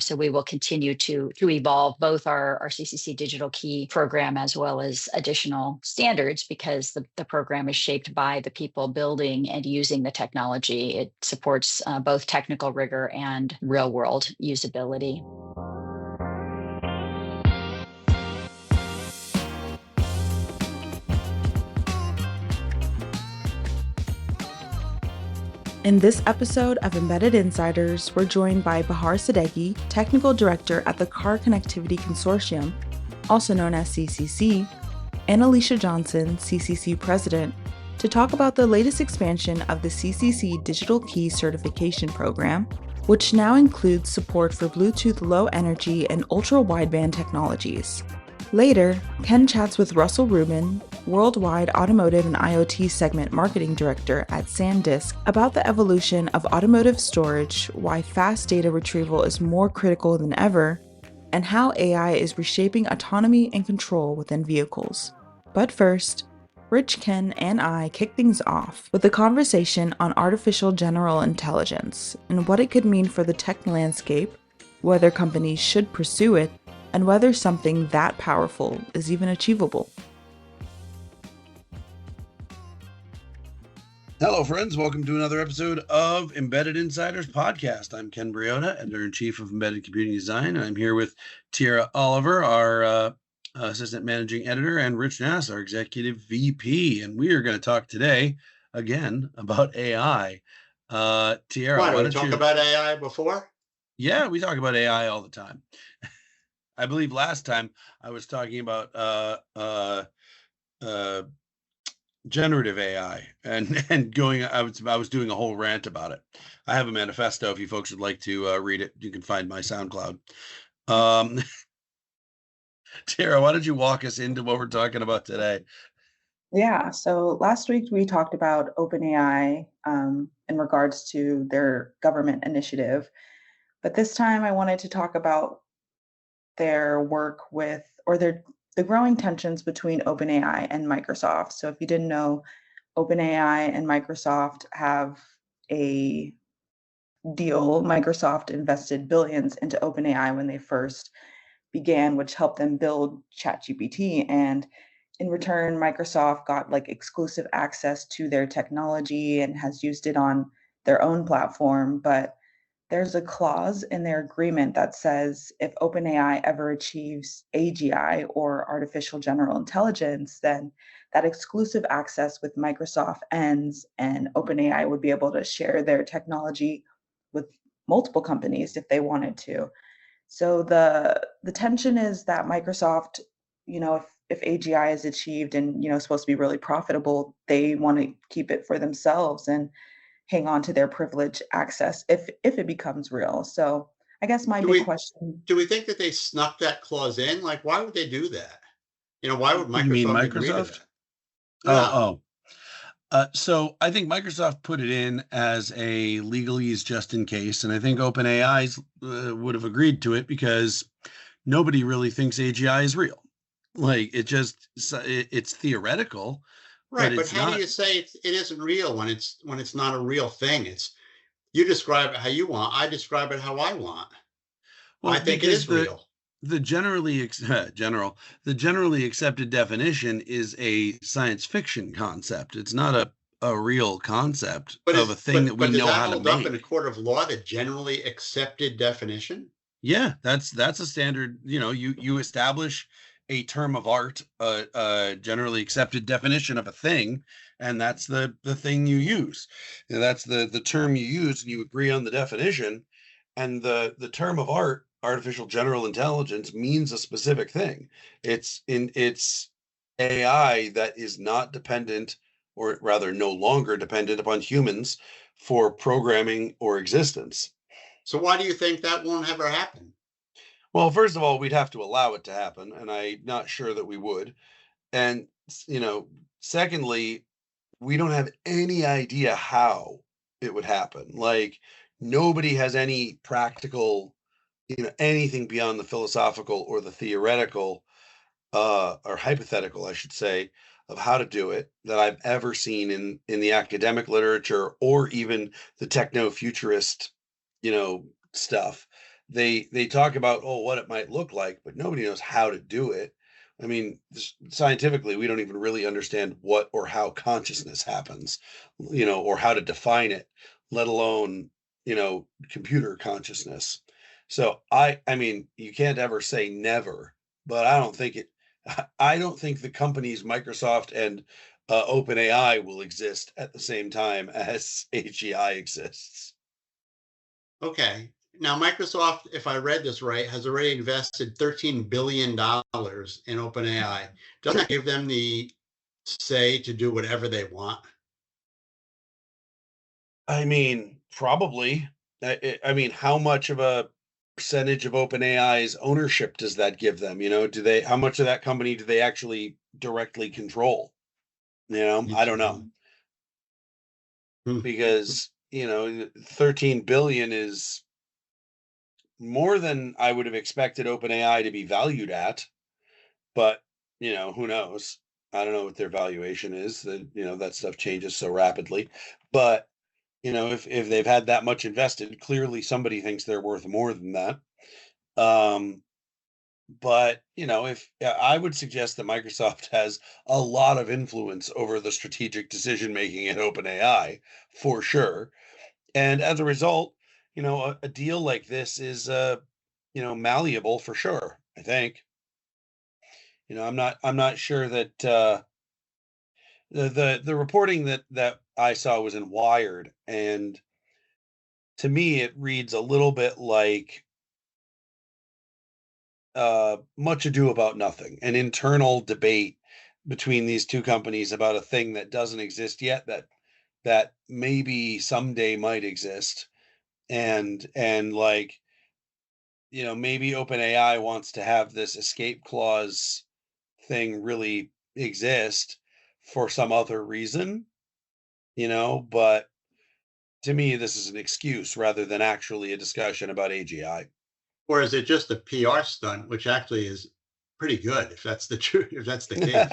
So we will continue to evolve both our CCC digital key program as well as additional standards, because the program is shaped by the people building and using the technology. It supports both technical rigor and real world usability. In this episode of Embedded Insiders, we're joined by Bahar Sadeghi, Technical Director at the Car Connectivity Consortium, also known as CCC, and Alysia Johnson, CCC President, to talk about the latest expansion of the CCC Digital Key Certification Program, which now includes support for Bluetooth Low Energy and Ultra-Wideband technologies. Later, Ken chats with Russell Ruben, Worldwide Automotive and IoT Segment Marketing Director at Sandisk, about the evolution of automotive storage, why fast data retrieval is more critical than ever, and how AI is reshaping autonomy and control within vehicles. But first, Rich, Ken, and I kick things off with a conversation on artificial general intelligence and what it could mean for the tech landscape, whether companies should pursue it, and whether something that powerful is even achievable. Hello, friends. Welcome to another episode of Embedded Insiders Podcast. I'm Ken Briota, Editor-in-Chief of Embedded Computing Design, and I'm here with Tiera Oliver, our Assistant Managing Editor, and Rich Nass, our Executive VP. And we are going to talk today, again, about AI. Tiera, why did we talk about AI before? Yeah, we talk about AI all the time. I believe last time I was talking about generative AI and going. I was doing a whole rant about it. I have a manifesto. If you folks would like to read it, you can find my SoundCloud. Tiera, why don't you walk us into what we're talking about today? Yeah, so last week we talked about OpenAI in regards to their government initiative, but this time I wanted to talk about their work with, or the growing tensions between OpenAI and Microsoft. So if you didn't know, OpenAI and Microsoft have a deal. Microsoft invested billions into OpenAI when they first began, which helped them build ChatGPT. And in return, Microsoft got like exclusive access to their technology and has used it on their own platform. But there's a clause in their agreement that says if OpenAI ever achieves AGI, or artificial general intelligence, then that exclusive access with Microsoft ends, and OpenAI would be able to share their technology with multiple companies if they wanted to. So the tension is that Microsoft, if AGI is achieved and supposed to be really profitable, they want to keep it for themselves and hang on to their privileged access if it becomes real. So I guess my big question. Do we think that they snuck that clause in? Like, why would they do that? Why would Microsoft, you mean Microsoft? Agree to that? Yeah. So I think Microsoft put it in as a legalese just in case, and I think OpenAI would have agreed to it because nobody really thinks AGI is real. Like, it's theoretical. Right, but how do you say it isn't real when it's not a real thing? You describe it how you want. I describe it how I want. Well, I think it is real. The generally accepted definition is a science fiction concept. It's not a real concept of a thing that we know how to make. But does that hold up in a court of law, the generally accepted definition? Yeah, that's a standard. You establish a term of art, a generally accepted definition of a thing, and that's the thing you use. That's the term you use, and you agree on the definition. And the term of art, artificial general intelligence, means a specific thing. It's AI that is not dependent, or rather no longer dependent upon humans for programming or existence. So why do you think that won't ever happen? Well, first of all, we'd have to allow it to happen, and I'm not sure that we would. And, secondly, we don't have any idea how it would happen. Like, nobody has any practical, anything beyond the philosophical or the theoretical, or hypothetical, I should say, of how to do it that I've ever seen in the academic literature or even the techno-futurist, stuff. they talk about, oh, what it might look like, but nobody knows how to do it. I mean, scientifically, we don't even really understand what or how consciousness happens, or how to define it, let alone, computer consciousness. So I mean, you can't ever say never, but I don't think the companies Microsoft and OpenAI will exist at the same time as AGI exists. Okay. Now, Microsoft, if I read this right, has already invested $13 billion in OpenAI. Doesn't that give them the say to do whatever they want? I mean, probably. I mean, how much of a percentage of OpenAI's ownership does that give them? How much of that company do they actually directly control? I don't know, Hmm. because, 13 billion is more than I would have expected OpenAI to be valued at, but, who knows? I don't know what their valuation is. That stuff changes so rapidly. But, if they've had that much invested, clearly somebody thinks they're worth more than that. But, if I would suggest that Microsoft has a lot of influence over the strategic decision making at OpenAI, for sure. And as a result, a deal like this is malleable for sure, I think. I'm not sure that the reporting that I saw was in Wired, and to me it reads a little bit like much ado about nothing, an internal debate between these two companies about a thing that doesn't exist yet, that maybe someday might exist. And like, maybe OpenAI wants to have this escape clause thing really exist for some other reason, but to me, this is an excuse rather than actually a discussion about AGI. Or is it just a PR stunt, which actually is pretty good if that's the truth, if that's the case?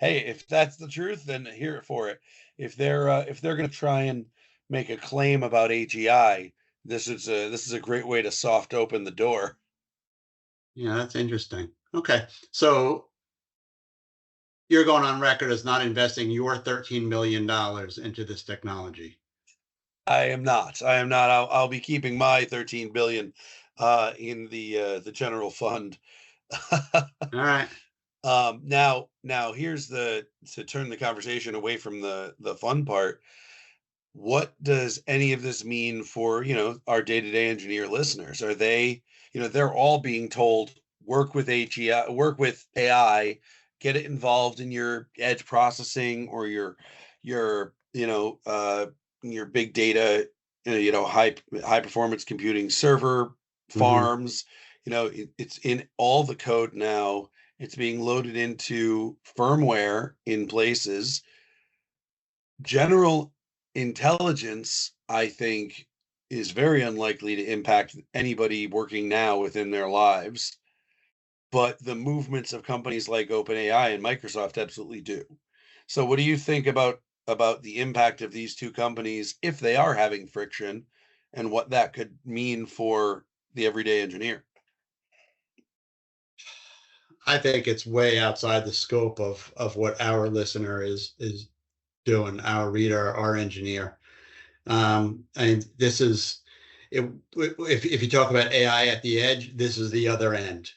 Hey, if that's the truth, then hear it for it. If they're going to try and make a claim about AGI, this is a great way to soft open the door. Yeah, that's interesting. Okay. So you're going on record as not investing your $13 million into this technology. I am not. I am not. I'll be keeping my 13 billion in the general fund. All right. Now here's to turn the conversation away from the fun part. What does any of this mean for, our day-to-day engineer listeners? Are they, they're all being told, work with AGI, work with AI, get it involved in your edge processing or your big data, high performance computing server Mhm. farms. It's in all the code now. It's being loaded into firmware in places. General intelligence, I think, is very unlikely to impact anybody working now within their lives, but the movements of companies like OpenAI and Microsoft absolutely do. So what do you think about the impact of these two companies if they are having friction, and what that could mean for the everyday engineer? I think it's way outside the scope of what our listener is doing, our reader, our engineer. And this is if you talk about AI at the edge, this is the other end.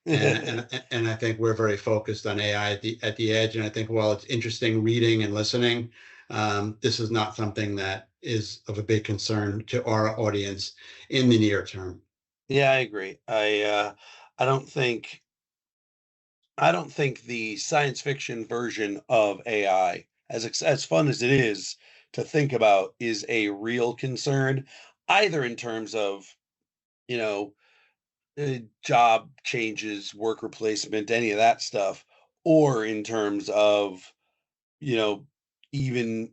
And I think we're very focused on AI at the edge. And I think while it's interesting reading and listening, this is not something that is of a big concern to our audience in the near term. Yeah, I agree. I don't think I don't think the science fiction version of AI, as fun as it is to think about, is a real concern, either in terms of, you know, job changes, work replacement, any of that stuff, or in terms of, you know, even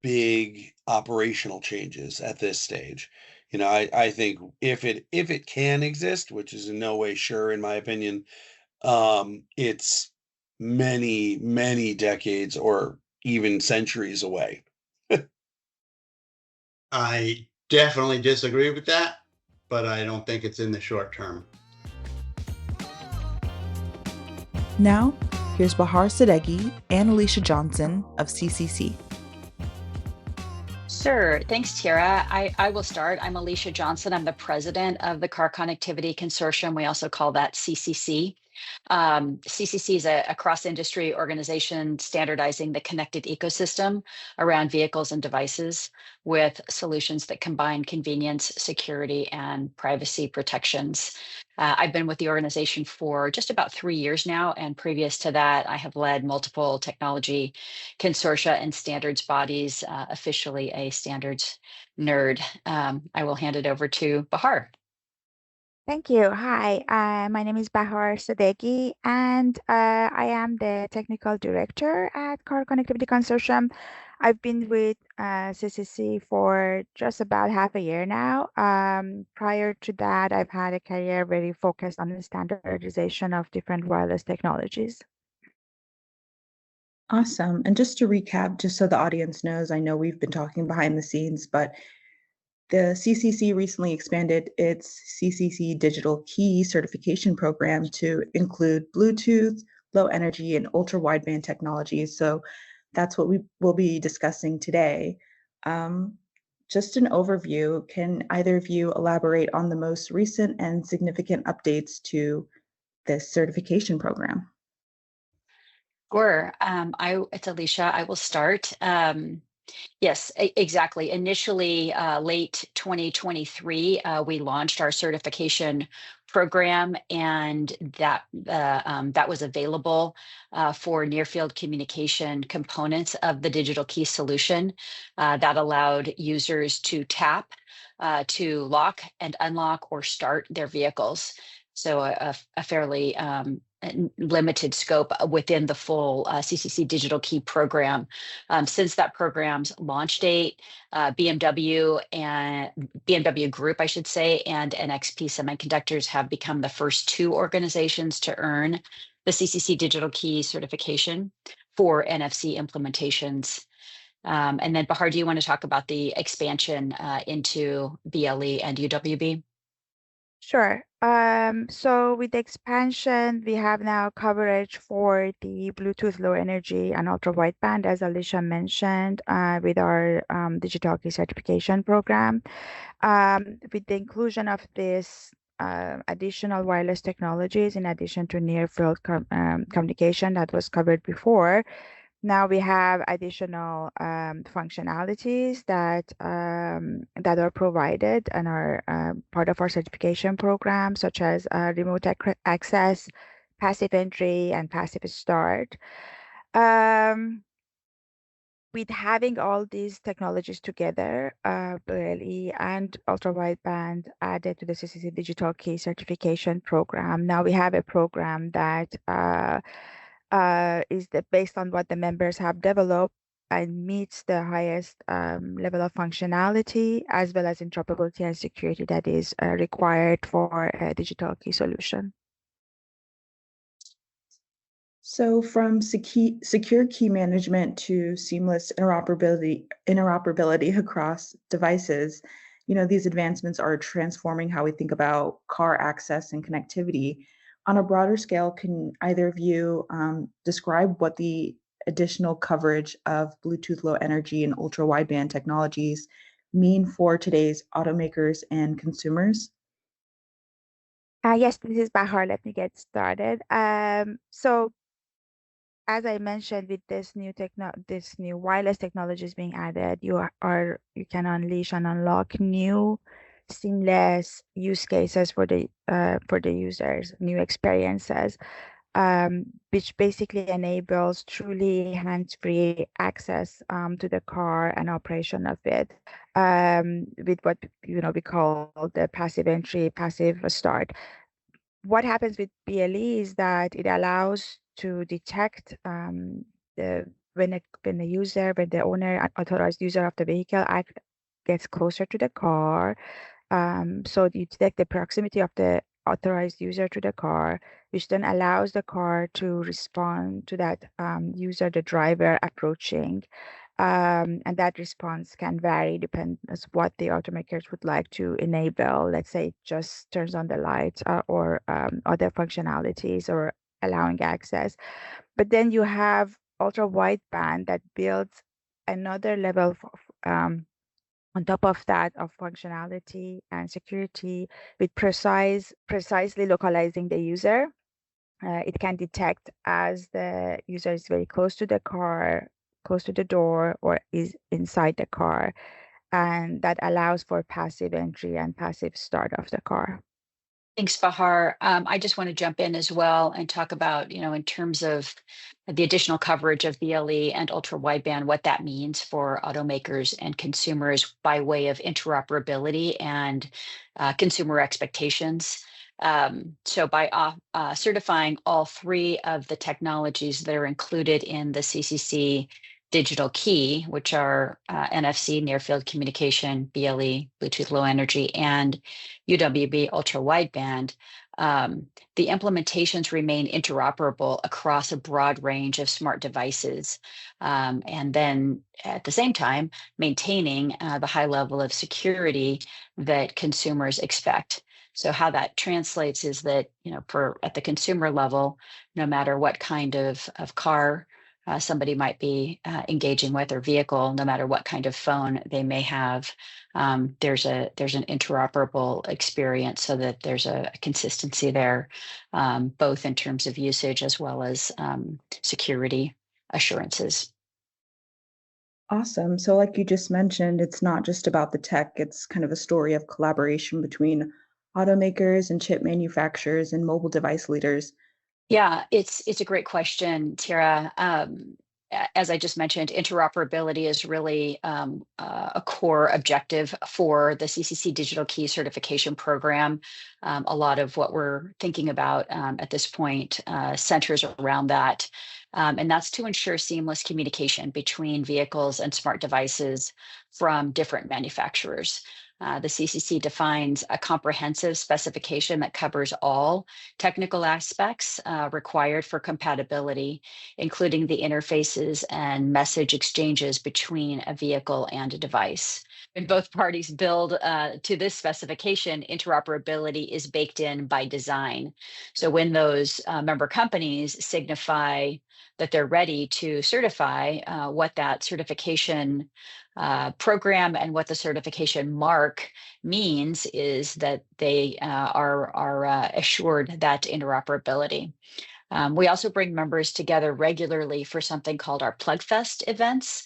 big operational changes at this stage. I think if it can exist, which is in no way sure in my opinion, it's many, many decades or even centuries away. I definitely disagree with that, but I don't think it's in the short term. Now, here's Bahar Sadeghi and Alysia Johnson of CCC. Sure. Thanks, Tiera. I will start. I'm Alysia Johnson. I'm the president of the Car Connectivity Consortium. We also call that CCC. CCC is a cross-industry organization standardizing the connected ecosystem around vehicles and devices with solutions that combine convenience, security, and privacy protections. I've been with the organization for just about 3 years now, and previous to that, I have led multiple technology consortia and standards bodies, officially a standards nerd. I will hand it over to Bahar. Thank you. Hi, my name is Bahar Sadeghi, and I am the technical director at Car Connectivity Consortium. I've been with CCC for just about half a year now. Prior to that, I've had a career very focused on the standardization of different wireless technologies. Awesome. And just to recap, just so the audience knows, I know we've been talking behind the scenes, but the CCC recently expanded its CCC Digital Key certification program to include Bluetooth, low energy, and ultra-wideband technologies. So that's what we will be discussing today. Just an overview, can either of you elaborate on the most recent and significant updates to this certification program? Sure. It's Alysia. I will start. Yes, exactly. Initially, late 2023, we launched our certification program, and that was available for near-field communication components of the digital key solution that allowed users to tap to lock and unlock or start their vehicles. So a fairly limited scope within the full CCC Digital Key program. Since that program's launch date, BMW Group, I should say, and NXP Semiconductors have become the first two organizations to earn the CCC Digital Key certification for NFC implementations. And then, Bahar, do you want to talk about the expansion into BLE and UWB? Sure. So with the expansion, we have now coverage for the Bluetooth Low Energy and Ultra-Wideband, as Alysia mentioned, with our digital key certification program. With the inclusion of this additional wireless technologies, in addition to near-field communication that was covered before, now we have additional functionalities that are provided and are part of our certification program, such as remote access, passive entry, and passive start. With having all these technologies together, BLE and ultra-wideband added to the CCC Digital Key certification program, now we have a program that is based on what the members have developed and meets the highest level of functionality as well as interoperability and security that is required for a digital key solution. So from secure key management to seamless interoperability across devices, these advancements are transforming how we think about car access and connectivity. On a broader scale, can either of you describe what the additional coverage of Bluetooth Low Energy and ultra-wideband technologies mean for today's automakers and consumers? Yes, this is Bahar. Let me get started. So, as I mentioned, with this new wireless technologies being added, you can unleash and unlock new seamless use cases for the users, new experiences, which basically enables truly hands-free access to the car and operation of it, with what we call the passive entry, passive start. What happens with BLE is that it allows to detect when the owner, authorized user of the vehicle gets closer to the car. So you detect the proximity of the authorized user to the car, which then allows the car to respond to that user, the driver approaching. And that response can vary depending on what the automakers would like to enable. Let's say it just turns on the lights or other functionalities or allowing access. But then you have ultra-wideband that builds another level on top of that of functionality and security with precisely localizing the user. It can detect as the user is very close to the car, close to the door, or is inside the car. And that allows for passive entry and passive start of the car. Thanks, Bahar. I just want to jump in as well and talk about, in terms of the additional coverage of BLE and ultra wideband, what that means for automakers and consumers by way of interoperability and consumer expectations. So by certifying all three of the technologies that are included in the CCC digital key, which are NFC, near field communication, BLE, Bluetooth low energy, and UWB ultra wideband, the implementations remain interoperable across a broad range of smart devices. And then at the same time, maintaining the high level of security that consumers expect. So how that translates is that, at the consumer level, no matter what kind of car somebody might be engaging with, or vehicle, no matter what kind of phone they may have, there's an interoperable experience, so that there's a consistency there, both in terms of usage as well as security assurances. Awesome. So like you just mentioned, it's not just about the tech, it's kind of a story of collaboration between automakers and chip manufacturers and mobile device leaders. Yeah, it's a great question, Tiera. As I just mentioned, interoperability is really a core objective for the CCC Digital Key Certification Program. A lot of what we're thinking about at this point centers around that. And that's to ensure seamless communication between vehicles and smart devices from different manufacturers. The CCC defines a comprehensive specification that covers all technical aspects required for compatibility, including the interfaces and message exchanges between a vehicle and a device. When both parties build to this specification, interoperability is baked in by design. So when those member companies signify that they're ready to certify, what that certification program and what the certification mark means is that they are assured that interoperability. We also bring members together regularly for something called our Plugfest events.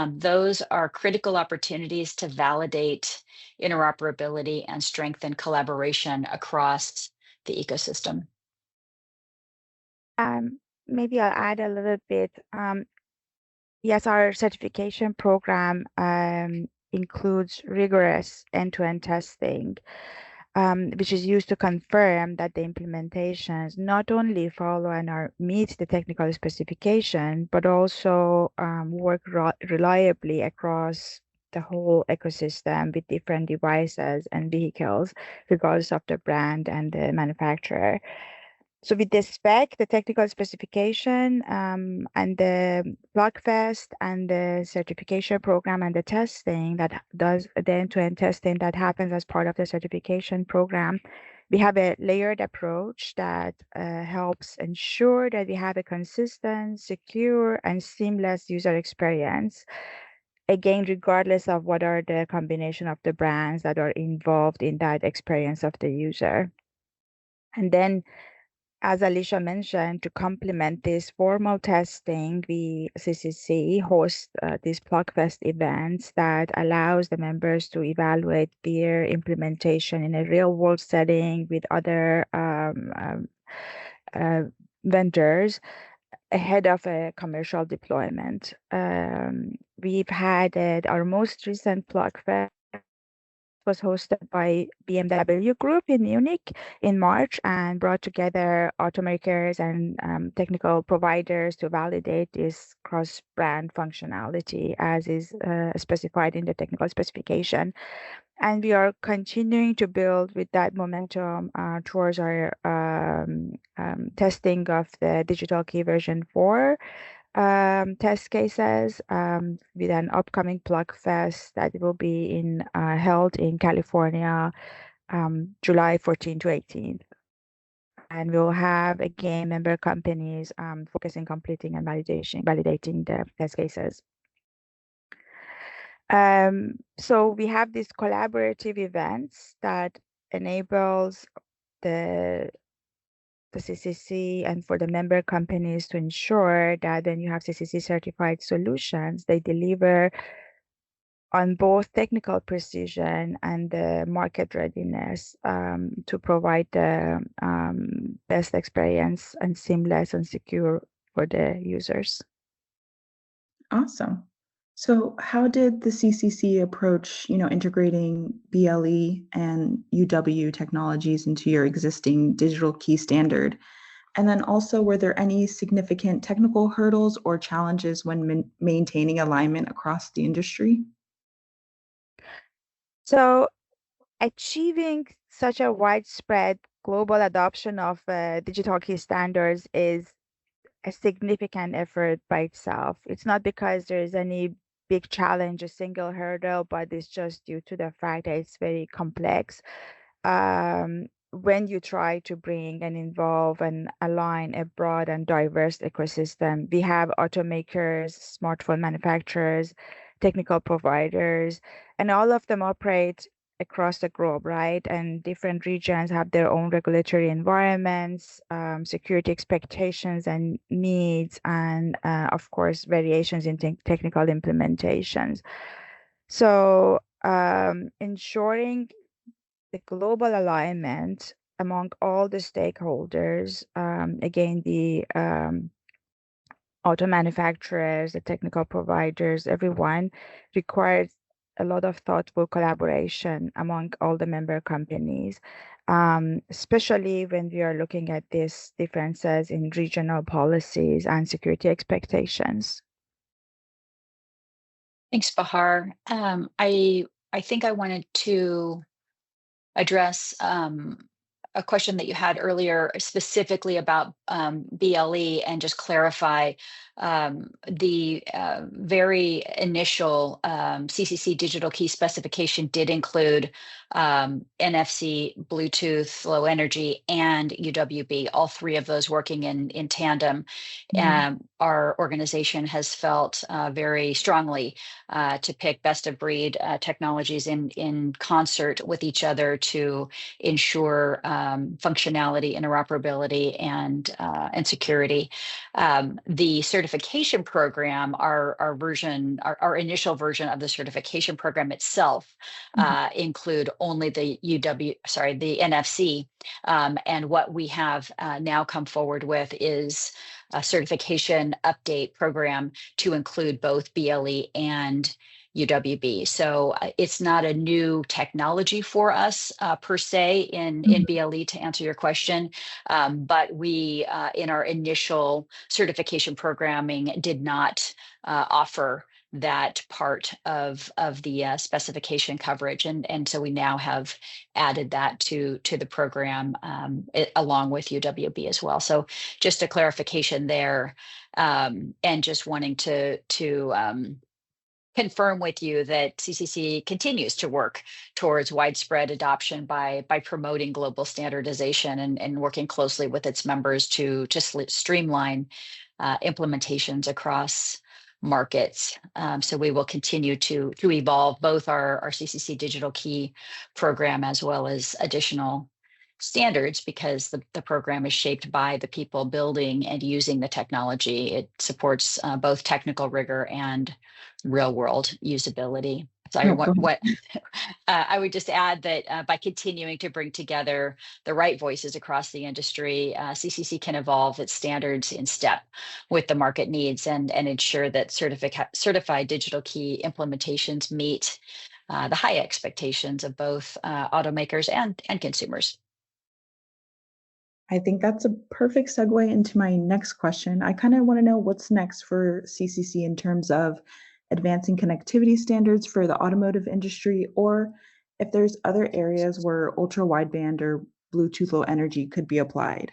Those are critical opportunities to validate interoperability and strengthen collaboration across the ecosystem. Maybe I'll add a little bit. Yes, our certification program includes rigorous end-to-end testing, which is used to confirm that the implementations not only follow and meet the technical specification, but also work reliably across the whole ecosystem with different devices and vehicles, regardless of the brand and the manufacturer. So with the spec, the technical specification, and the Plugfest and the certification program and the testing that does the end-to-end testing that happens as part of the certification program, we have a layered approach that helps ensure that we have a consistent, secure, and seamless user experience. Again, regardless of what are the combination of the brands that are involved in that experience of the user. And then, as Alysia mentioned, to complement this formal testing, we CCC hosts these Plugfest events that allows the members to evaluate their implementation in a real-world setting with other vendors ahead of a commercial deployment. We've had our most recent Plugfest was hosted by BMW Group in Munich in March and brought together automakers and technical providers to validate this cross-brand functionality as is specified in the technical specification. And we are continuing to build with that momentum towards our testing of the digital key version 4. test cases with an upcoming Plug Fest that will be held in California, July 14 to 18. And we'll have, again, member companies focusing, completing, and validating the test cases. So we have these collaborative events that enables the CCC and for the member companies to ensure that when you have CCC certified solutions, they deliver on both technical precision and the market readiness to provide the best experience and seamless and secure for the users. Awesome. So how did the CCC approach, integrating BLE and UW technologies into your existing digital key standard? And then also, were there any significant technical hurdles or challenges when maintaining alignment across the industry? So achieving such a widespread global adoption of digital key standards is a significant effort by itself. It's not because there is any big challenge, a single hurdle, but it's just due to the fact that it's very complex. When you try to bring and involve and align a broad and diverse ecosystem, we have automakers, smartphone manufacturers, technical providers, and all of them operate across the globe, right? And different regions have their own regulatory environments, security expectations and needs, and of course, variations in technical implementations. So ensuring the global alignment among all the stakeholders, again, the auto manufacturers, the technical providers, everyone requires a lot of thoughtful collaboration among all the member companies, especially when we are looking at these differences in regional policies and security expectations. Thanks, Bahar. I think I wanted to address a question that you had earlier, specifically about BLE, and just clarify the very initial CCC digital key specification did include NFC, Bluetooth, low energy, and UWB, all three of those working in tandem. Our organization has felt very strongly to pick best of breed technologies in concert with each other to ensure functionality, interoperability, and security. The certification program, our initial version of the certification program itself, include only the NFC. And what we have now come forward with is a certification update program to include both BLE and UWB. So it's not a new technology for us per se in BLE, to answer your question, but we in our initial certification programming did not offer that part of the specification coverage, and so we now have added that to the program along with UWB as well. So just a clarification there, and just wanting to confirm with you that CCC continues to work towards widespread adoption by promoting global standardization and working closely with its members to streamline implementations across markets. So we will continue to evolve both our CCC digital key program as well as additional standards, because the program is shaped by the people building and using the technology. It supports both technical rigor and real world usability. So I would just add that by continuing to bring together the right voices across the industry, CCC can evolve its standards in step with the market needs and ensure that certified digital key implementations meet the high expectations of both automakers and consumers. I think that's a perfect segue into my next question. I kind of want to know what's next for CCC in terms of advancing connectivity standards for the automotive industry, or if there's other areas where ultra-wideband or Bluetooth Low Energy could be applied.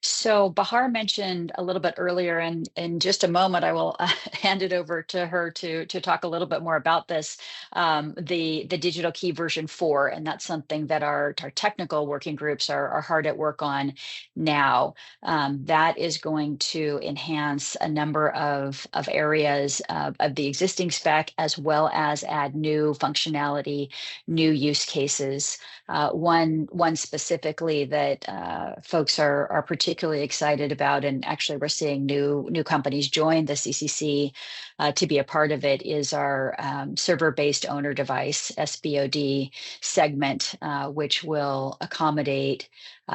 So Bahar mentioned a little bit earlier, and in just a moment, I will hand it over to her to talk a little bit more about this, the digital key version 4, and that's something that our technical working groups are hard at work on now. That is going to enhance a number of areas of the existing spec, as well as add new functionality, new use cases. One specifically that folks are particularly excited about, and actually we're seeing new companies join the CCC to be a part of it, is our server-based owner device (SBOD) segment, which will accommodate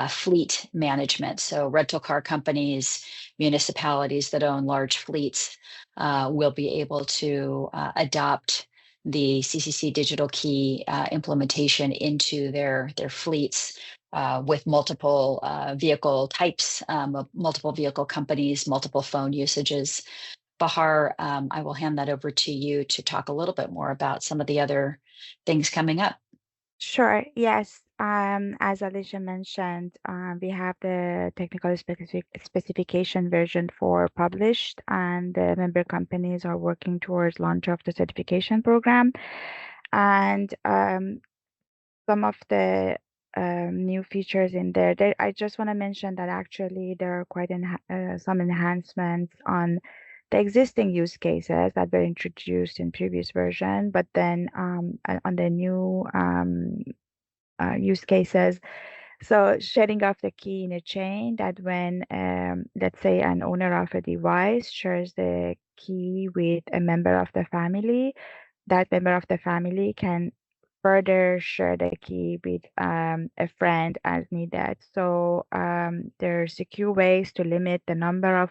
fleet management. So rental car companies, municipalities that own large fleets will be able to adopt the CCC digital key implementation into their fleets with multiple vehicle types, multiple vehicle companies, multiple phone usages. Bahar, I will hand that over to you to talk a little bit more about some of the other things coming up. Sure. Yes. As Alysia mentioned, we have the technical specification version 4 published, and the member companies are working towards launch of the certification program. And some of the new features in there, I just want to mention that actually there are quite some enhancements on the existing use cases that were introduced in previous version, but then on the new use cases. So sharing of the key in a chain, that when, let's say, an owner of a device shares the key with a member of the family, that member of the family can further share the key with a friend as needed. So there are secure ways to limit the number of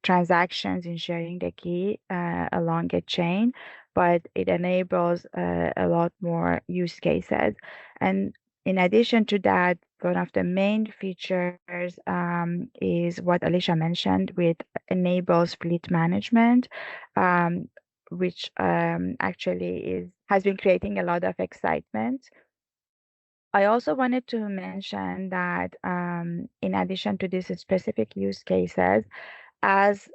transactions in sharing the key along a chain, but it enables a lot more use cases. And in addition to that, one of the main features is what Alysia mentioned, with enables fleet management, which actually has been creating a lot of excitement. I also wanted to mention that in addition to these specific use cases, as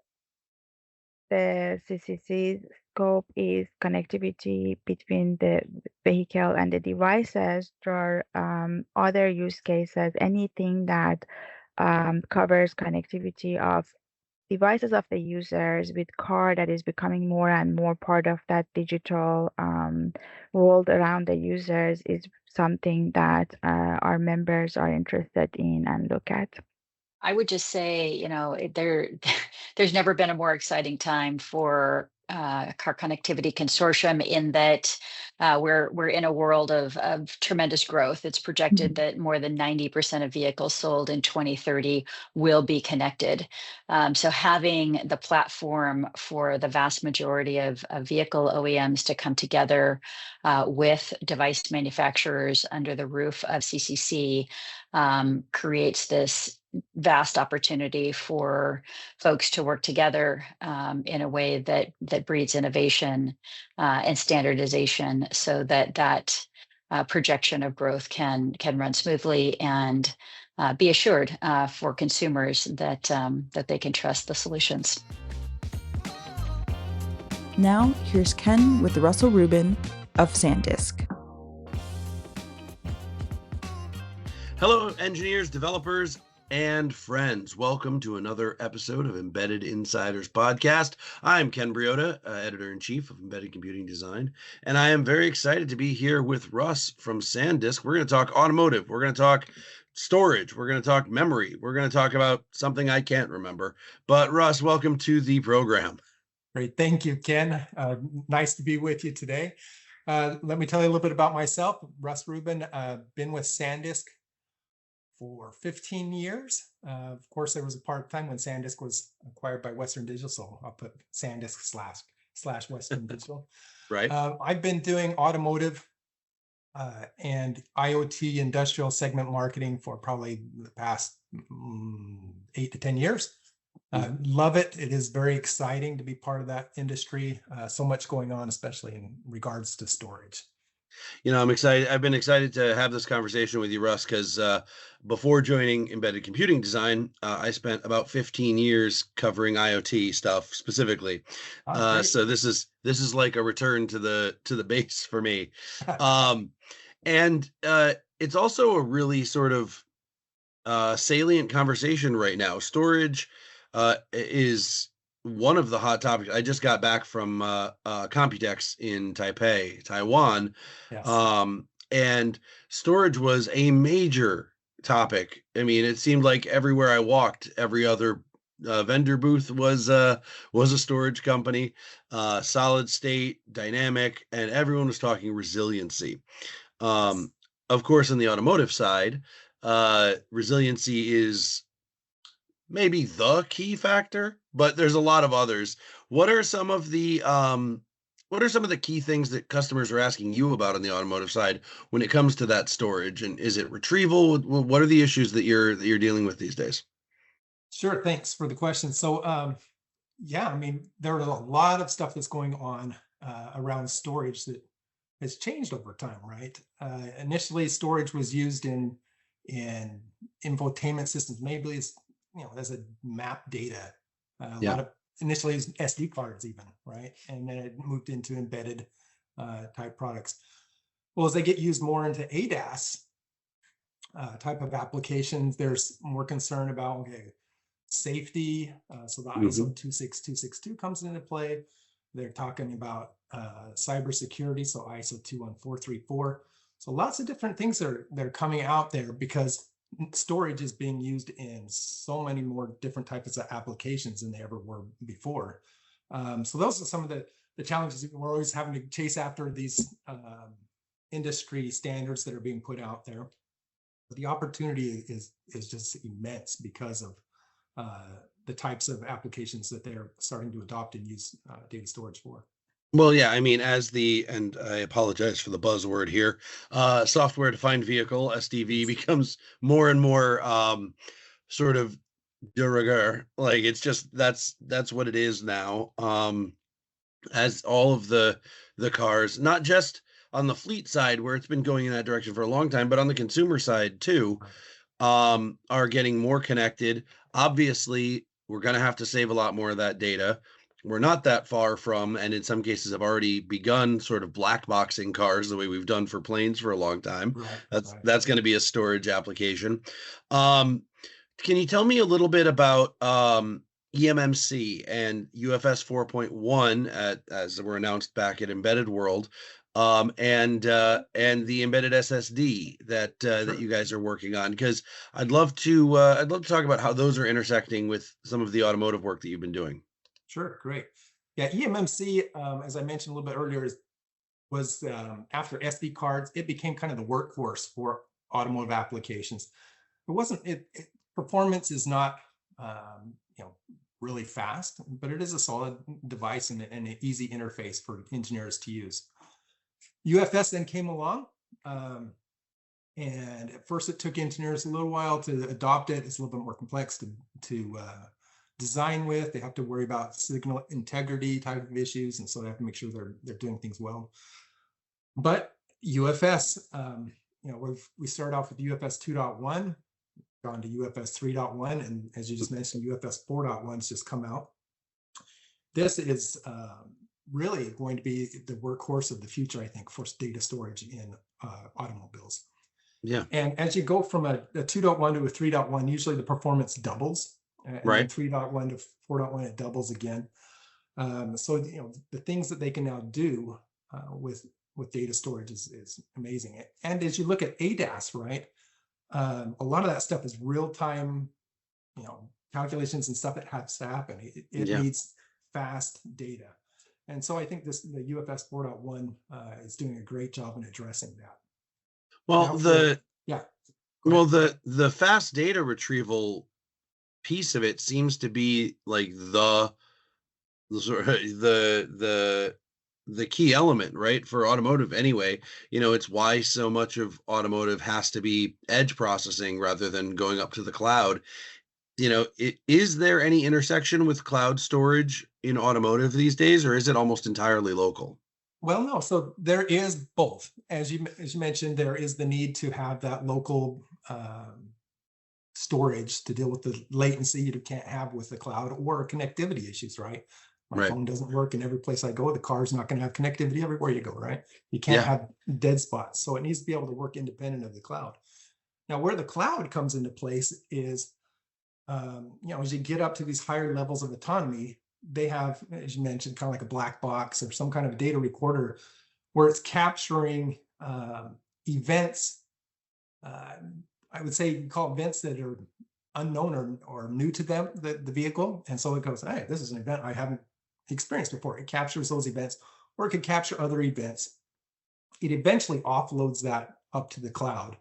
the CCC scope is connectivity between the vehicle and the devices, there are other use cases, anything that covers connectivity of devices of the users with car, that is becoming more and more part of that digital world around the users, is something that our members are interested in and look at. I would just say, there's never been a more exciting time for Car Connectivity Consortium, in that we're in a world of tremendous growth. It's projected that more than 90% of vehicles sold in 2030 will be connected. So having the platform for the vast majority of vehicle OEMs to come together with device manufacturers under the roof of CCC creates this vast opportunity for folks to work together in a way that breeds innovation and standardization, so that projection of growth can run smoothly, and be assured for consumers that they can trust the solutions. Now, here's Ken with Russell Ruben of Sandisk. Hello, engineers, developers, and friends. Welcome to another episode of Embedded Insiders Podcast. I'm Ken Briota, Editor-in-Chief of Embedded Computing Design, and I am very excited to be here with Russ from Sandisk. We're going to talk automotive. We're going to talk storage. We're going to talk memory. We're going to talk about something I can't remember. But Russ, welcome to the program. Great. Thank you, Ken. Nice to be with you today. Let me tell you a little bit about myself. Russ Ruben, been with Sandisk for 15 years. Of course, there was a part of time when Sandisk was acquired by Western Digital, so I'll put Sandisk slash Western Digital. Right. I've been doing automotive and IoT industrial segment marketing for probably the past 8 to 10 years. Love it. It is very exciting to be part of that industry. So much going on, especially in regards to storage. I'm excited. I've been excited to have this conversation with you, Russ, because before joining embedded computing design, I spent about 15 years covering IoT stuff specifically. So this is like a return to the base for me. And it's also a really sort of salient conversation right now. Storage is one of the hot topics. I just got back from Computex in Taipei, Taiwan. Yes. And storage was a major topic. I mean, it seemed like everywhere I walked, every other vendor booth was a storage company, solid state, dynamic, and everyone was talking resiliency. Of course, on the automotive side, resiliency is maybe the key factor, but there's a lot of others. What are some of the key things that customers are asking you about on the automotive side when it comes to that storage? And is it retrieval? What are the issues that you're dealing with these days? Sure. Thanks for the question. So, yeah, I mean, there is a lot of stuff that's going on around storage that has changed over time, right? Initially, storage was used in infotainment systems, maybe as a map data. A lot of initially it was SD cards even, right? And then it moved into embedded type products. Well, as they get used more into ADAS type of applications, there's more concern about safety. So the ISO 26262 comes into play. They're talking about cybersecurity, so ISO 21434. So lots of different things that are coming out there because storage is being used in so many more different types of applications than they ever were before. So those are some of the challenges. We're always having to chase after these industry standards that are being put out there. But the opportunity is just immense because of the types of applications that they're starting to adopt and use data storage for. Well, yeah, I mean, and I apologize for the buzzword here, software-defined vehicle, SDV, becomes more and more sort of de rigueur. Like, it's just, that's what it is now. As all of the cars, not just on the fleet side, where it's been going in that direction for a long time, but on the consumer side too, are getting more connected. Obviously, we're going to have to save a lot more of that data. We're not that far from, and in some cases have already begun sort of black boxing cars the way we've done for planes for a long time. Right, that's going to be a storage application. Can you tell me a little bit about eMMC and UFS 4.1 as were announced back at Embedded World, and the embedded SSD that you guys are working on? Because I'd love to talk about how those are intersecting with some of the automotive work that you've been doing. Sure, great. Yeah, eMMC, as I mentioned a little bit earlier, was after SD cards, it became kind of the workhorse for automotive applications. Performance is not really fast, but it is a solid device and an easy interface for engineers to use. UFS then came along, and at first it took engineers a little while to adopt it. It's a little bit more complex to design with. They have to worry about signal integrity type of issues, and so they have to make sure they're doing things well. But UFS, we started off with UFS 2.1, gone to UFS 3.1, and as you just mentioned, UFS 4.1's just come out. This is really going to be the workhorse of the future, I think, for data storage in automobiles. Yeah. And as you go from a 2.1 to a 3.1, usually the performance doubles. And right. 3.1 to 4.1, it doubles again. So the things that they can now do with data storage is amazing. And as you look at ADAS, right, a lot of that stuff is real time, calculations and stuff that has to happen. It needs fast data, and so I think the UFS 4.1 is doing a great job in addressing that. Well, now the fast data retrieval piece of it seems to be like the key element, right, for automotive anyway. It's why so much of automotive has to be edge processing rather than going up to the cloud. Is there any intersection with cloud storage in automotive these days, or is it almost entirely local? Well, no. So there is both. As you mentioned, there is the need to have that local storage to deal with the latency you can't have with the cloud, or connectivity issues, right? My Right. phone doesn't work, and every place I go, the car's not going to have connectivity everywhere you go, right? You can't Yeah. have dead spots. So it needs to be able to work independent of the cloud. Now, where the cloud comes into place is, as you get up to these higher levels of autonomy, they have, as you mentioned, kind of like a black box or some kind of data recorder where it's capturing events. I would say you call events that are unknown or new to them, the vehicle. And so it goes, hey, this is an event I haven't experienced before. It captures those events, or it could capture other events. It eventually offloads that up to the cloud,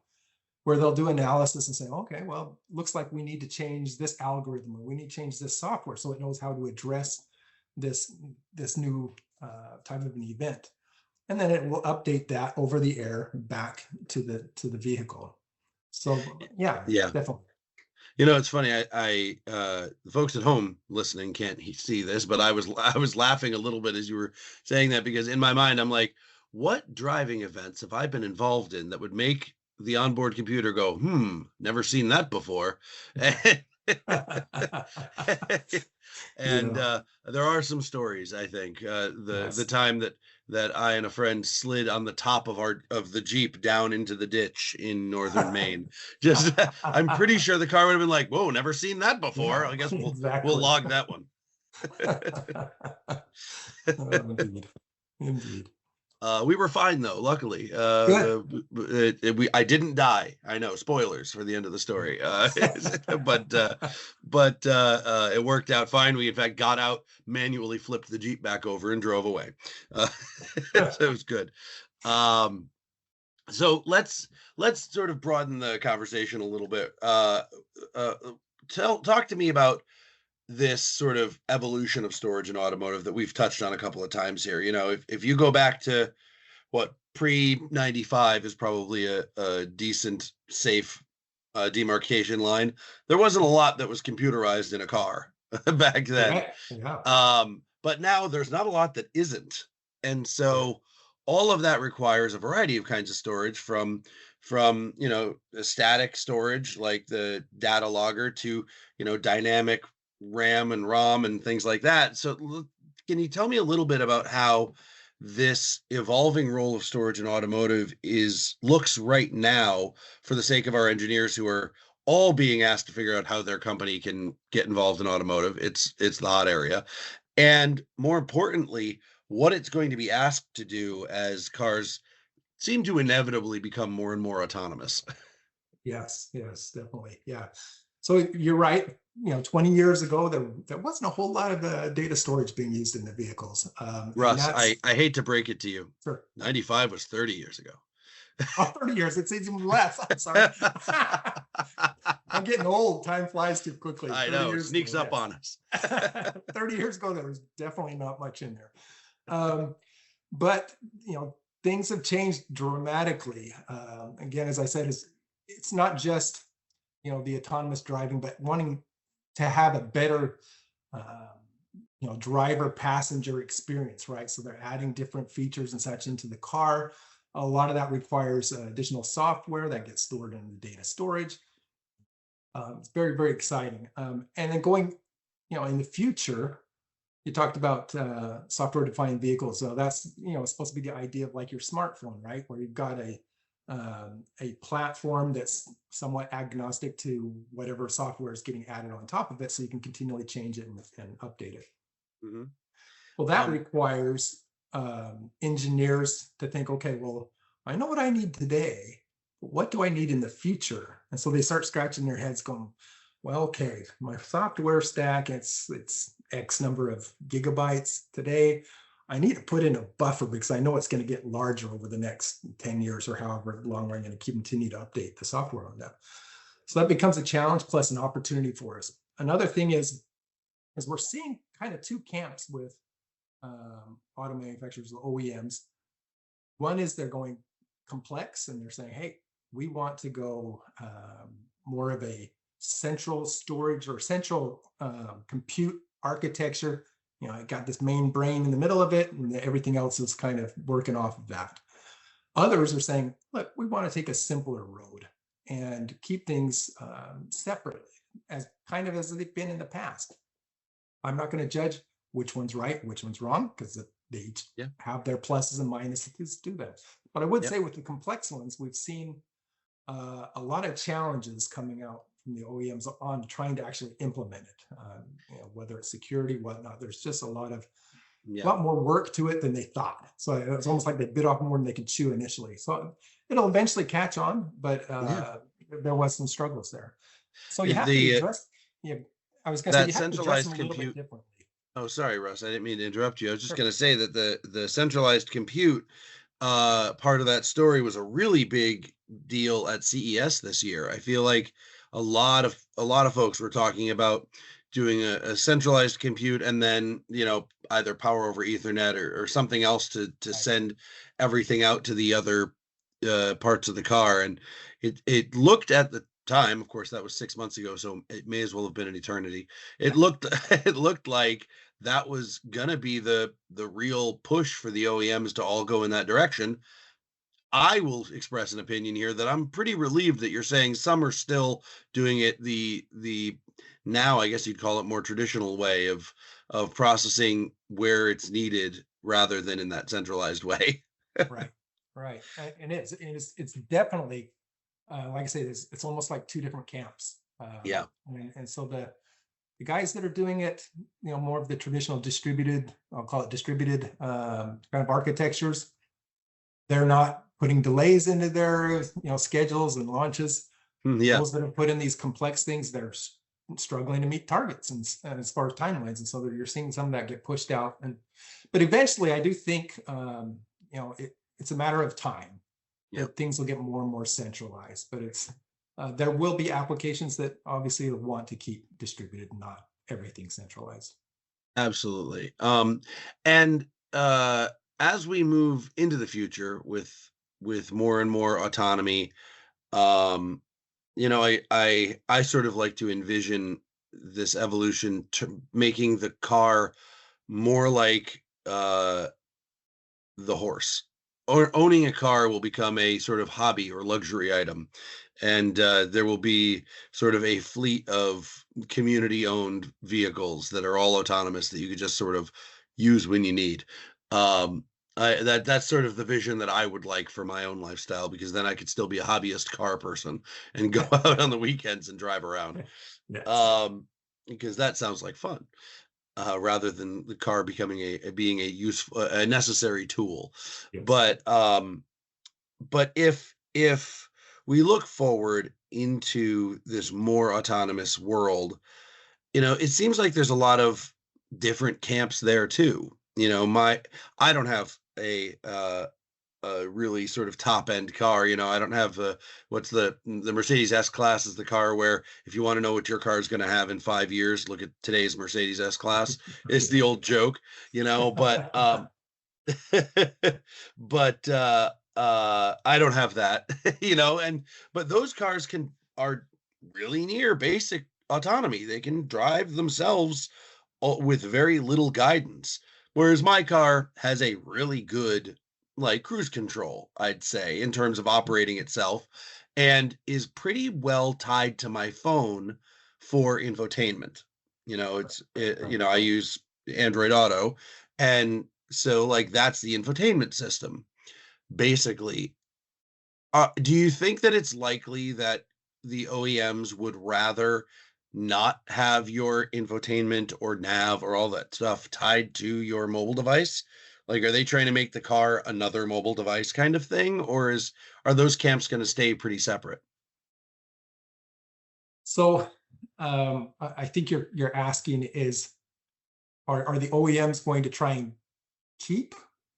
where they'll do analysis and say, okay, well, looks like we need to change this algorithm, or we need to change this software so it knows how to address this new type of an event. And then it will update that over the air back to the vehicle. So yeah, definitely. It's funny. I the folks at home listening can't see this, but I was laughing a little bit as you were saying that, because in my mind I'm like, what driving events have I been involved in that would make the onboard computer go, never seen that before? And there are some stories, I think. The time that I and a friend slid on the top of the Jeep down into the ditch in northern Maine. Just I'm pretty sure the car would have been like, whoa, never seen that before. Yeah, I guess we'll log that one. Indeed. We were fine though, luckily. I didn't die. I know, spoilers for the end of the story. But it worked out fine. We in fact got out, manually flipped the Jeep back over, and drove away. So it was good. So let's sort of broaden the conversation a little bit. Talk to me about this sort of evolution of storage in automotive that we've touched on a couple of times here. If you go back to what pre-95 is probably a decent, safe demarcation line, there wasn't a lot that was computerized in a car back then. Yeah. But now there's not a lot that isn't. And so all of that requires a variety of kinds of storage, from static storage like the data logger to dynamic RAM and ROM and things like that. So can you tell me a little bit about how this evolving role of storage in automotive looks right now, for the sake of our engineers who are all being asked to figure out how their company can get involved in automotive? It's the hot area. And more importantly, what it's going to be asked to do as cars seem to inevitably become more and more autonomous. Yes, definitely. Yeah. So you're right. 20 years ago, there wasn't a whole lot of data storage being used in the vehicles. Russ, I hate to break it to you. Sure. 95 was 30 years ago. 30 years. It's even less. I'm sorry. I'm getting old. Time flies too quickly. I know. It sneaks up on us. 30 years ago, there was definitely not much in there. But, things have changed dramatically. Again, as I said, it's not just, the autonomous driving, but wanting to have a better, driver passenger experience, right? So they're adding different features and such into the car. A lot of that requires additional software that gets stored in the data storage. It's very, very exciting. And then going, in the future, you talked about software-defined vehicles. So that's, supposed to be the idea of like your smartphone, right? Where you've got a platform that's somewhat agnostic to whatever software is getting added on top of it, so you can continually change it and update it. Mm-hmm. Well, that requires engineers to think, okay, well, I know what I need today, but what do I need in the future? And so they start scratching their heads going, well, okay, my software stack, it's X number of gigabytes today. I need to put in a buffer because I know it's going to get larger over the next 10 years or however long we're going to continue to update the software on that. So that becomes a challenge plus an opportunity for us. Another thing is we're seeing kind of two camps with auto manufacturers, the OEMs. One is they're going complex and they're saying, hey, we want to go more of a central storage or central compute architecture, you know, it got this main brain in the middle of it, and everything else is kind of working off of that. Others are saying, look, we want to take a simpler road and keep things separate, as kind of as they've been in the past. I'm not going to judge which one's right, which one's wrong, because they each have their pluses and minuses to that. But I would say with the complex ones, we've seen a lot of challenges coming out from the OEMs on trying to actually implement it, you know, whether it's security, whatnot. There's just a lot more work to it than they thought. So it's almost like they bit off more than they could chew initially. So it'll eventually catch on, but there was some struggles there. So you have to address. I was going to say you have to address them a little bit differently. Oh, sorry, Russ. I didn't mean to interrupt you. I was just going to say that the centralized compute part of that story was a really big deal at CES this year. I feel like a lot of folks were talking about doing a centralized compute and then, you know, either power over Ethernet or something else to send everything out to the other parts of the car. And it looked at the time, of course, that was 6 months ago, so it may as well have been an eternity. It looked like that was gonna be the real push for the OEMs to all go in that direction. I will express an opinion here that I'm pretty relieved that you're saying some are still doing it the now, I guess you'd call it, more traditional way of processing where it's needed rather than in that centralized way. Right. And it's definitely like I say, it's almost like two different camps. And so the guys that are doing it, you know, more of the traditional distributed, I'll call it distributed kind of architectures, they're not putting delays into their, you know, schedules and launches. Those that have put in these complex things, they're struggling to meet targets and as far as timelines, and so you're seeing some of that get pushed out. But eventually, I do think you know, it's a matter of time. Things will get more and more centralized, but it's there will be applications that obviously want to keep distributed, not everything centralized. Absolutely. And as we move into the future with more and more autonomy, you know, I sort of like to envision this evolution to making the car more like the horse. Or owning a car will become a sort of hobby or luxury item, and there will be sort of a fleet of community-owned vehicles that are all autonomous that you could just sort of use when you need. That's sort of the vision that I would like for my own lifestyle, because then I could still be a hobbyist car person and go out on the weekends and drive around. Because that sounds like fun. Rather than the car becoming being a useful, a necessary tool. But if we look forward into this more autonomous world, you know, it seems like there's a lot of different camps there too. You know, I don't have a really sort of top end car. You know, I don't have what's the Mercedes S-Class is the car where if you want to know what your car is going to have in 5 years, look at today's Mercedes S-Class. It's the old joke, you know, but but I don't have that, you know, but those cars are really near basic autonomy. They can drive themselves with very little guidance, whereas my car has a really good like cruise control, I'd say, in terms of operating itself, and is pretty well tied to my phone for infotainment. You know, you know, I use Android Auto, and so like that's the infotainment system basically. Do you think that it's likely that the OEMs would rather not have your infotainment or nav or all that stuff tied to your mobile device? Like, are they trying to make the car another mobile device kind of thing, or are those camps going to stay pretty separate? So, I think you're asking is, are the OEMs going to try and keep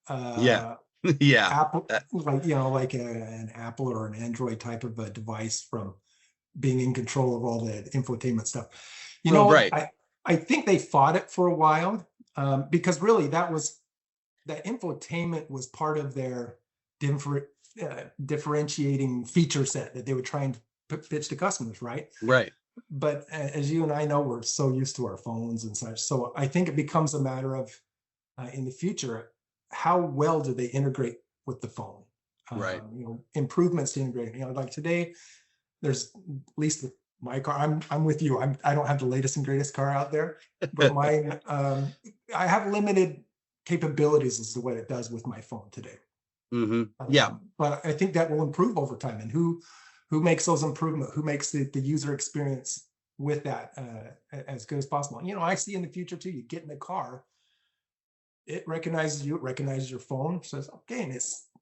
Apple, like, you know, like an Apple or an Android type of a device from being in control of all the infotainment stuff? You know, I think they fought it for a while because really that infotainment was part of their differentiating feature set that they would try and pitch to customers, right? Right. but as you and I know, we're so used to our phones and such. So I think it becomes a matter of in the future, how well do they integrate with the phone? Right. Improvements to integrating. Like today, there's at least with my car. I'm with you. I don't have the latest and greatest car out there, but mine I have limited capabilities as to what it does with my phone today. Yeah. But I think that will improve over time. And who makes those improvements? Who makes the user experience with that as good as possible? I see in the future too. You get in the car, it recognizes you, it recognizes your phone, says okay,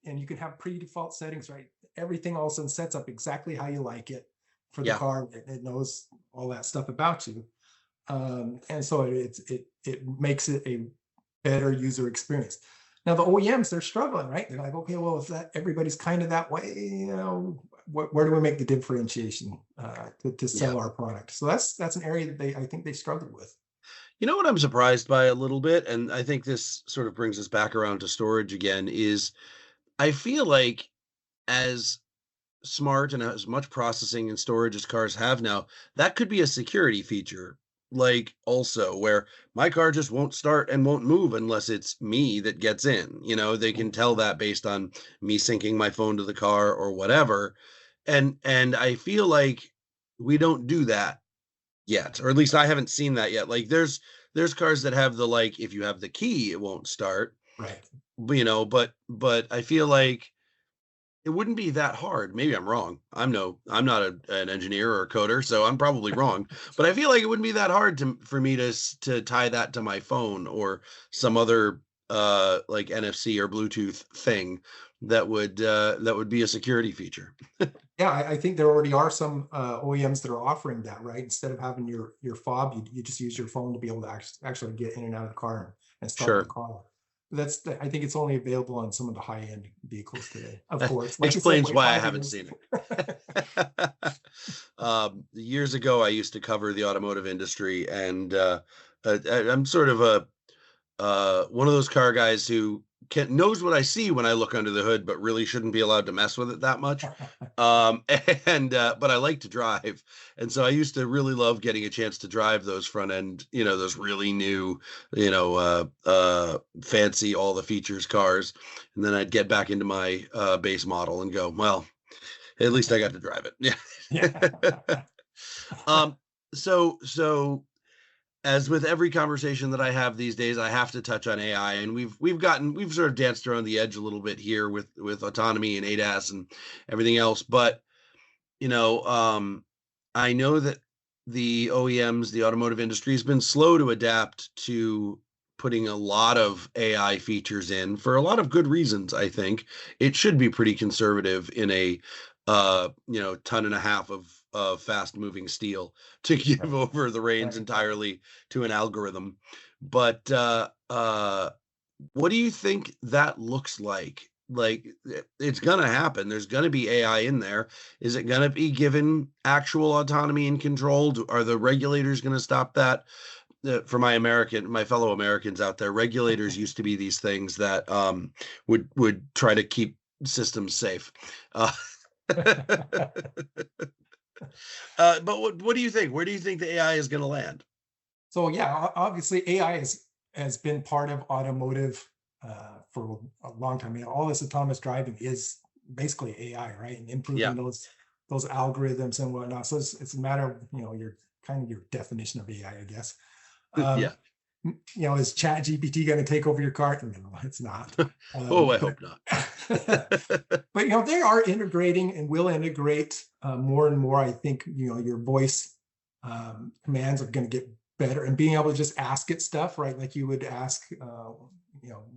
and you can have pre-default settings, right? Everything all of a sudden sets up exactly how you like it for the car. It knows all that stuff about you, and so it makes it a better user experience. Now the OEMs, they're struggling, right? They're like, okay, well, if everybody's kind of that way, where do we make the differentiation to sell our product? So that's an area that I think they struggle with. You know what I'm surprised by a little bit, and I think this sort of brings us back around to storage again, is I feel like as smart and as much processing and storage as cars have now, that could be a security feature. Like also where my car just won't start and won't move unless it's me that gets in. They can tell that based on me syncing my phone to the car or whatever. And I feel like we don't do that yet, or at least I haven't seen that yet. Like there's cars that have the, like, if you have the key, it won't start. Right. But I feel like it wouldn't be that hard. Maybe I'm wrong. I'm not an engineer or a coder, so I'm probably wrong. But I feel like it wouldn't be that hard for me to tie that to my phone or some other like NFC or Bluetooth thing that would be a security feature. Yeah, I think there already are some OEMs that are offering that, right? Instead of having your fob, you just use your phone to be able to actually get in and out of the car and start the car. I think it's only available on some of the high-end vehicles today, of course. Explains why I haven't seen it. Years ago, I used to cover the automotive industry, and I'm sort of one of those car guys who knows what I see when I look under the hood, but really shouldn't be allowed to mess with it that much. But I like to drive. And so I used to really love getting a chance to drive those front end, those really new, fancy, all the features cars. And then I'd get back into my base model and go, well, at least I got to drive it. Yeah. So as with every conversation that I have these days, I have to touch on AI, and we've sort of danced around the edge a little bit here with autonomy and ADAS and everything else. But I know that the OEMs, the automotive industry, has been slow to adapt to putting a lot of AI features in for a lot of good reasons. I think it should be pretty conservative in a 1.5 tons of fast moving steel to give over the reins entirely to an algorithm. But what do you think that looks like? Like, it's gonna happen. There's gonna be AI in there. Is it gonna be given actual autonomy and control? Are the regulators gonna stop that? For my fellow Americans out there, regulators used to be these things that would try to keep systems safe. But what do you think? Where do you think the AI is going to land? So yeah, obviously AI has been part of automotive for a long time. All this autonomous driving is basically AI, right? And improving those algorithms and whatnot. So it's a matter of your definition of AI, I guess. Is ChatGPT going to take over your car? No, it's not. I hope not. But they are integrating and will integrate more and more. I think your voice commands are going to get better, and being able to just ask it stuff, right? Like you would ask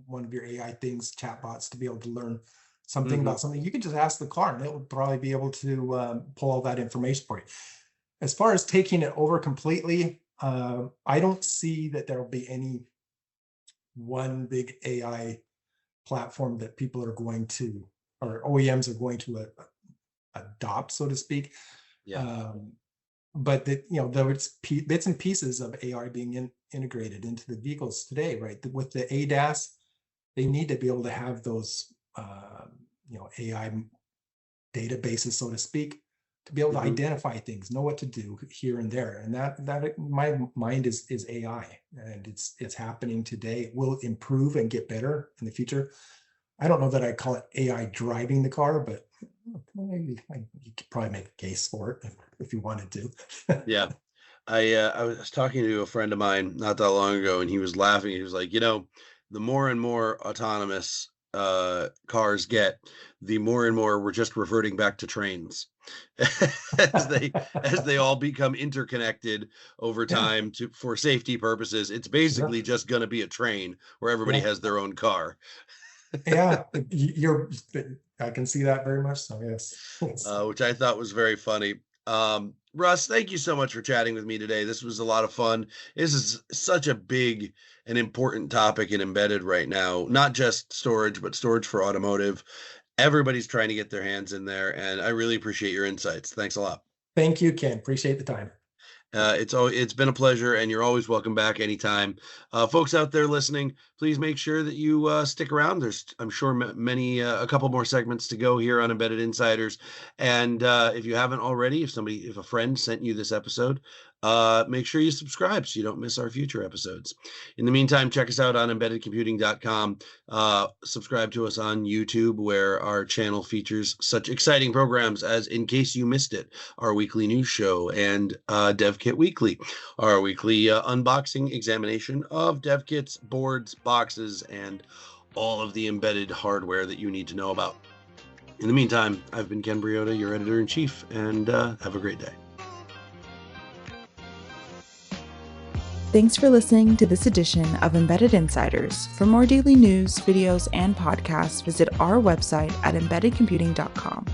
one of your AI things, chatbots, to be able to learn something about something. You can just ask the car, and it will probably be able to pull all that information for you. As far as taking it over completely, I don't see that there will be any one big AI platform that people are going to, or OEMs are going to adopt, so to speak. But that there's bits and pieces of AI being integrated into the vehicles today, right? With the ADAS, they need to be able to have those AI databases, so to speak, to be able to Mhm. identify things, know what to do here and there. And that in my mind is AI, and it's happening today. It will improve and get better in the future. I don't know that I call it AI driving the car, but you could probably make a case for it if you wanted to. Yeah. I was talking to a friend of mine not that long ago, and he was laughing. He was like, the more and more autonomous cars get, the more and more we're just reverting back to trains as they all become interconnected over Yeah. time for safety purposes. It's basically just going to be a train where everybody Yeah. has their own car. Yeah, I can see that very much so, yes. Which I thought was very funny. Russ, thank you so much for chatting with me today. This was a lot of fun. This is such a big and important topic in embedded right now, not just storage, but storage for automotive. Everybody's trying to get their hands in there, and I really appreciate your insights. Thanks a lot. Thank you, Ken. Appreciate the time. It's been a pleasure, and you're always welcome back anytime. Folks out there listening, please make sure that you stick around. There's, I'm sure, a couple more segments to go here on Embedded Insiders. And if you haven't already, if a friend sent you this episode, make sure you subscribe so you don't miss our future episodes. In the meantime, check us out on embeddedcomputing.com. Subscribe to us on YouTube, where our channel features such exciting programs as In Case You Missed It, our weekly news show, and DevKit Weekly, our weekly unboxing examination of DevKits, boards, boxes, and all of the embedded hardware that you need to know about. In the meantime, I've been Ken Briota, your editor-in-chief, and have a great day. Thanks for listening to this edition of Embedded Insiders. For more daily news, videos, and podcasts, visit our website at embeddedcomputing.com.